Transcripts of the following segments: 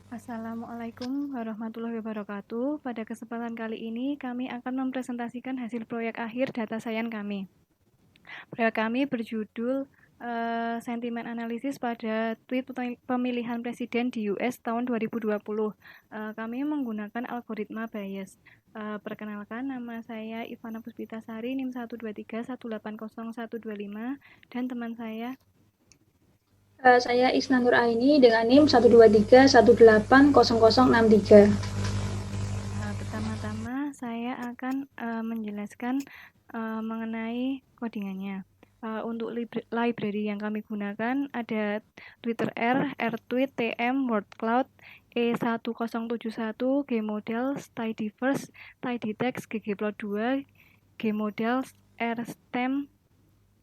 Assalamualaikum warahmatullahi wabarakatuh. Pada kesempatan kali ini, kami akan mempresentasikan hasil proyek akhir data science kami. Proyek kami berjudul Sentimen Analisis pada Tweet Pemilihan Presiden di US tahun 2020. Kami menggunakan algoritma Bayes. Perkenalkan, nama saya Ivana Puspitasari, NIM 123180125, dan teman saya Saya Isna Nur Aini dengan NIM 123180063. Pertama-tama saya akan menjelaskan mengenai codingannya. Untuk library yang kami gunakan ada Twitter R, RTweet, TM, WordCloud, E1071, Gmodel, Tidyverse, Tidytext, ggplot2, Gmodel, RStem,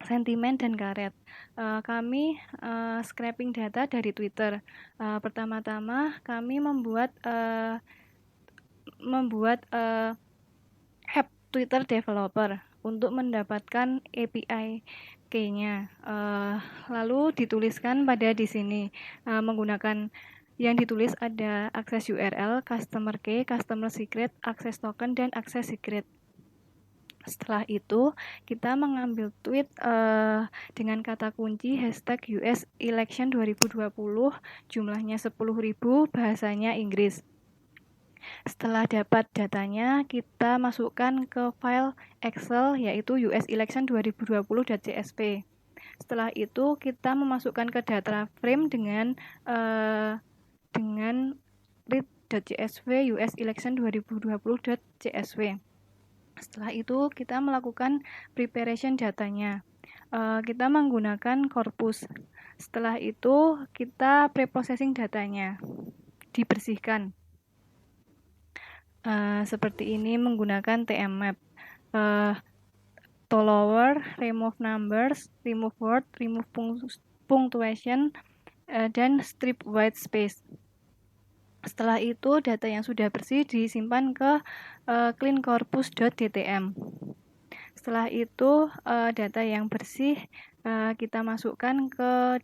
sentimen, dan karet. Kami scraping data dari Twitter. Pertama-tama kami membuat app Twitter developer untuk mendapatkan API key-nya. Lalu dituliskan pada di sini menggunakan yang ditulis ada akses URL, customer key, customer secret, akses token, dan akses secret. Setelah itu, kita mengambil tweet dengan kata kunci hashtag US Election 2020, jumlahnya 10.000, bahasanya Inggris. Setelah dapat datanya, kita masukkan ke file Excel yaitu uselection2020.csv. Setelah itu, kita memasukkan ke data frame dengan read.csv uselection2020.csv. Setelah itu, kita melakukan preparation datanya. Kita menggunakan corpus. Setelah itu, kita preprocessing datanya, dibersihkan. Seperti ini menggunakan TM-map. To lower, remove numbers, remove word, remove punctuation, dan strip white space. Setelah itu, data yang sudah bersih disimpan ke cleancorpus.dtm. Setelah itu, data yang bersih kita masukkan ke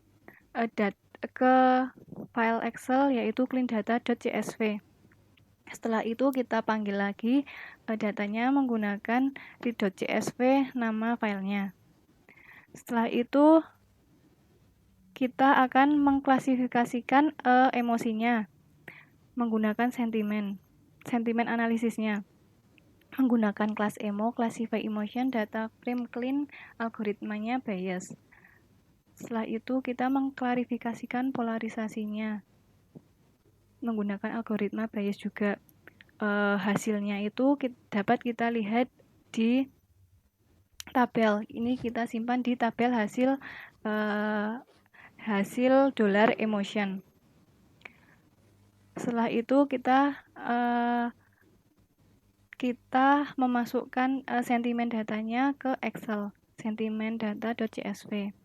file Excel yaitu cleandata.csv. Setelah itu kita panggil lagi datanya menggunakan read.csv nama filenya. Setelah itu kita akan mengklasifikasikan emosinya menggunakan sentimen analisisnya. Menggunakan kelas emo, classify emotion, data frame clean, algoritmanya Bayes. Setelah itu kita mengklarifikasikan polarisasinya menggunakan algoritma Bayes juga. Hasilnya itu dapat kita lihat di tabel. Ini kita simpan di tabel hasil dollar emotion. Setelah itu kita memasukkan sentimen datanya ke Excel, sentimen-data.csv.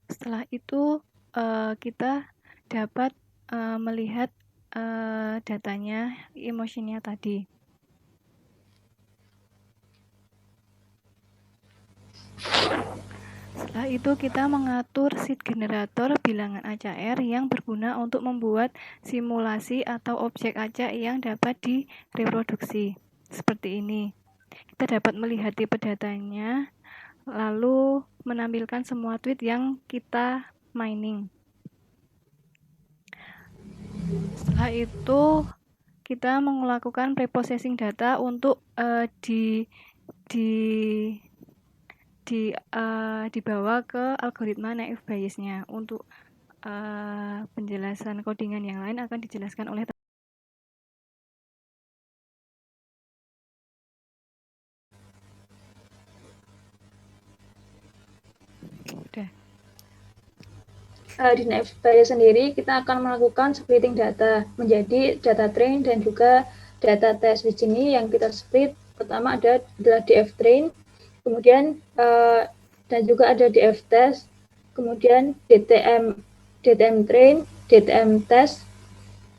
Setelah itu kita dapat melihat datanya, emosinya tadi. Setelah itu kita mengatur seed generator bilangan ACR yang berguna untuk membuat simulasi atau objek acak yang dapat direproduksi. Seperti ini. Kita dapat melihat tipe datanya, lalu menampilkan semua tweet yang kita mining. Setelah itu kita melakukan preprocessing data untuk dibawa ke algoritma naive Bayes-nya. Untuk penjelasan codingan yang lain akan dijelaskan oleh Di naive Bayes sendiri kita akan melakukan splitting data menjadi data train dan juga data test. Di sini yang kita split pertama adalah df train, kemudian dan juga ada df test, kemudian dtm train, dtm test,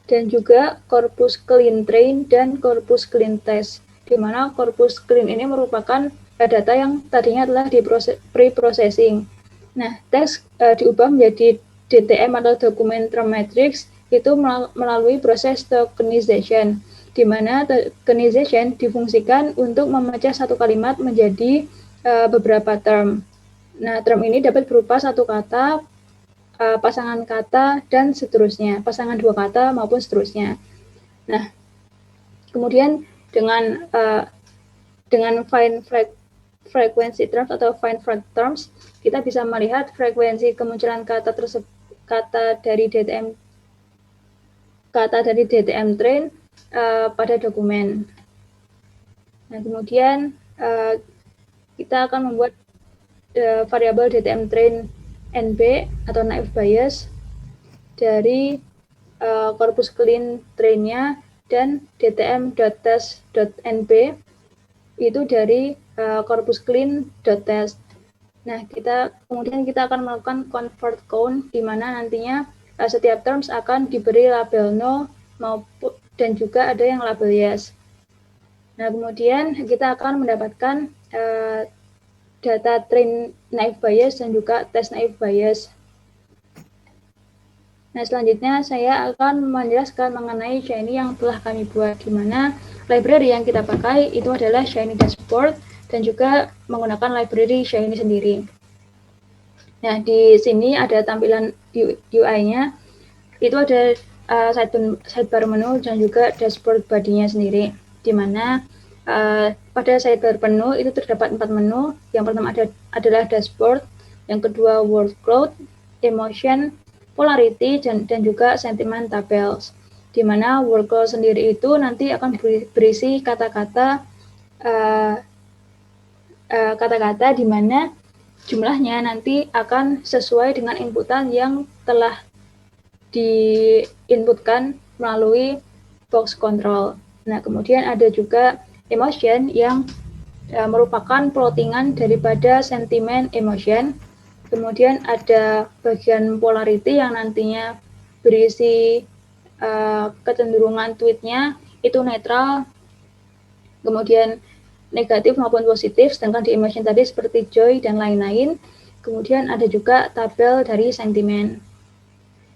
dan juga corpus clean train dan corpus clean test, di mana corpus clean ini merupakan data yang tadinya telah di pre-processing. Nah, test diubah menjadi DTM atau Documentary Matrix, itu melalui proses tokenization, di mana tokenization difungsikan untuk memecah satu kalimat menjadi beberapa term. Nah, term ini dapat berupa satu kata, pasangan kata, dan seterusnya, pasangan dua kata maupun seterusnya. Nah, kemudian dengan fine frequency terms atau fine frag terms, kita bisa melihat frekuensi kemunculan kata dari DTM train pada dokumen. Nah, kemudian kita akan membuat variabel DTM train NB atau naive Bayes dari corpus clean trainnya dan dtm.test.nb itu dari corpus clean.test. Nah, kemudian kita akan melakukan convert count, di mana nantinya setiap terms akan diberi label no maupun dan juga ada yang label yes. Nah, kemudian kita akan mendapatkan data train naive Bayes dan juga test naive Bayes. Nah, selanjutnya saya akan menjelaskan mengenai Shiny yang telah kami buat, di mana library yang kita pakai itu adalah Shiny Dashboard dan juga menggunakan library Shiny sendiri. Nah, di sini ada tampilan UI-nya, itu ada sidebar menu dan juga dashboard body-nya sendiri, di mana pada sidebar menu itu terdapat 4 menu. Yang pertama adalah dashboard, yang kedua workload, emotion, polarity, dan juga sentiment tables, di mana workload sendiri itu nanti akan berisi kata-kata di mana jumlahnya nanti akan sesuai dengan inputan yang telah diinputkan melalui box control. Nah, kemudian ada juga emotion yang merupakan plottingan daripada sentimen emotion. Kemudian ada bagian polarity yang nantinya berisi kecenderungan tweetnya itu netral, kemudian negatif maupun positif, sedangkan di emotion tadi seperti joy dan lain-lain. Kemudian ada juga tabel dari sentimen,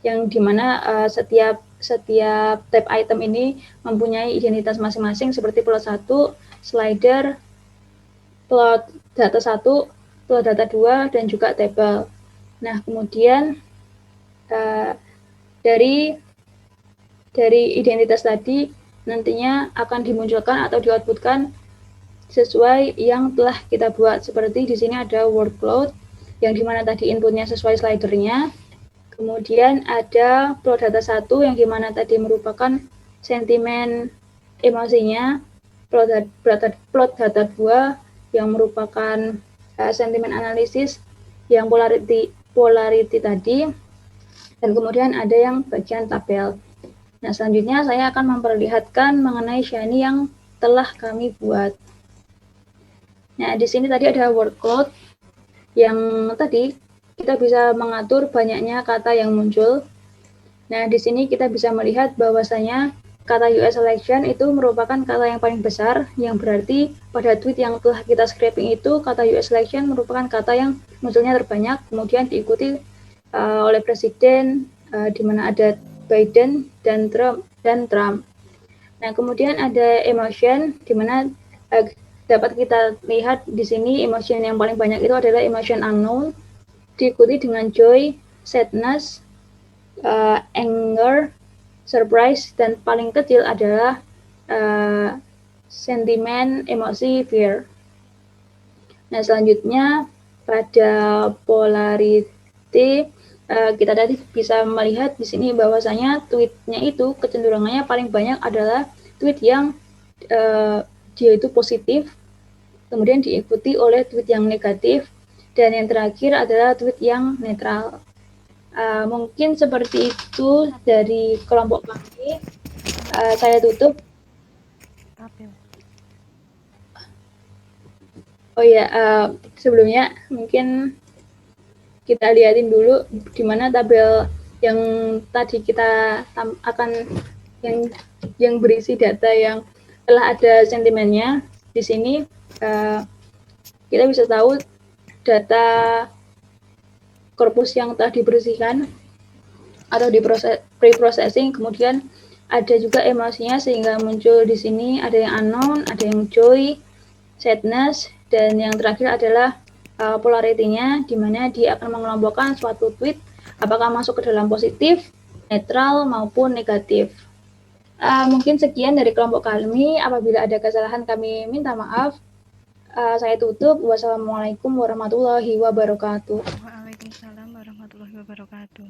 yang dimana setiap tab item ini mempunyai identitas masing-masing seperti plot 1, slider, plot data 1, plot data 2, dan juga tabel. Nah, kemudian dari identitas tadi nantinya akan dimunculkan atau di-outputkan sesuai yang telah kita buat. Seperti di sini ada workload, yang dimana tadi inputnya sesuai slidernya. Kemudian ada plot data 1 yang dimana tadi merupakan sentimen emosinya, plot data 2 yang merupakan sentimen analisis yang polarity tadi, dan kemudian ada yang bagian tabel. Nah, selanjutnya saya akan memperlihatkan mengenai Shiny yang telah kami buat. Nah, di sini tadi ada workload yang tadi kita bisa mengatur banyaknya kata yang muncul. Nah, di sini kita bisa melihat bahwasanya kata US selection itu merupakan kata yang paling besar, yang berarti pada tweet yang telah kita scraping itu kata US selection merupakan kata yang munculnya terbanyak, kemudian diikuti oleh presiden, di mana ada Biden dan Trump. Nah, kemudian ada emotion, di mana dapat kita lihat di sini emotion yang paling banyak itu adalah emotion unknown, diikuti dengan joy, sadness, anger, surprise, dan paling kecil adalah sentimen emosi fear. Nah, selanjutnya pada polarity kita tadi bisa melihat di sini bahwasanya tweetnya itu kecenderungannya paling banyak adalah tweet yang dia itu positif, kemudian diikuti oleh tweet yang negatif, dan yang terakhir adalah tweet yang netral. Mungkin seperti itu dari kelompok kami. Saya tutup. Oh ya, sebelumnya mungkin kita lihatin dulu di mana tabel yang tadi kita akan yang berisi data yang telah ada sentimennya. Di sini kita bisa tahu data korpus yang telah dibersihkan. atau di pre-processing, kemudian ada juga emosinya sehingga muncul di sini ada yang unknown, ada yang joy, sadness, dan yang terakhir adalah polarity-nya, di mana dia akan mengelompokkan suatu tweet apakah masuk ke dalam positif, netral, maupun negatif. Mungkin sekian dari kelompok kami. Apabila ada kesalahan kami minta maaf. Saya tutup. Wassalamualaikum warahmatullahi wabarakatuh. Waalaikumsalam warahmatullahi wabarakatuh.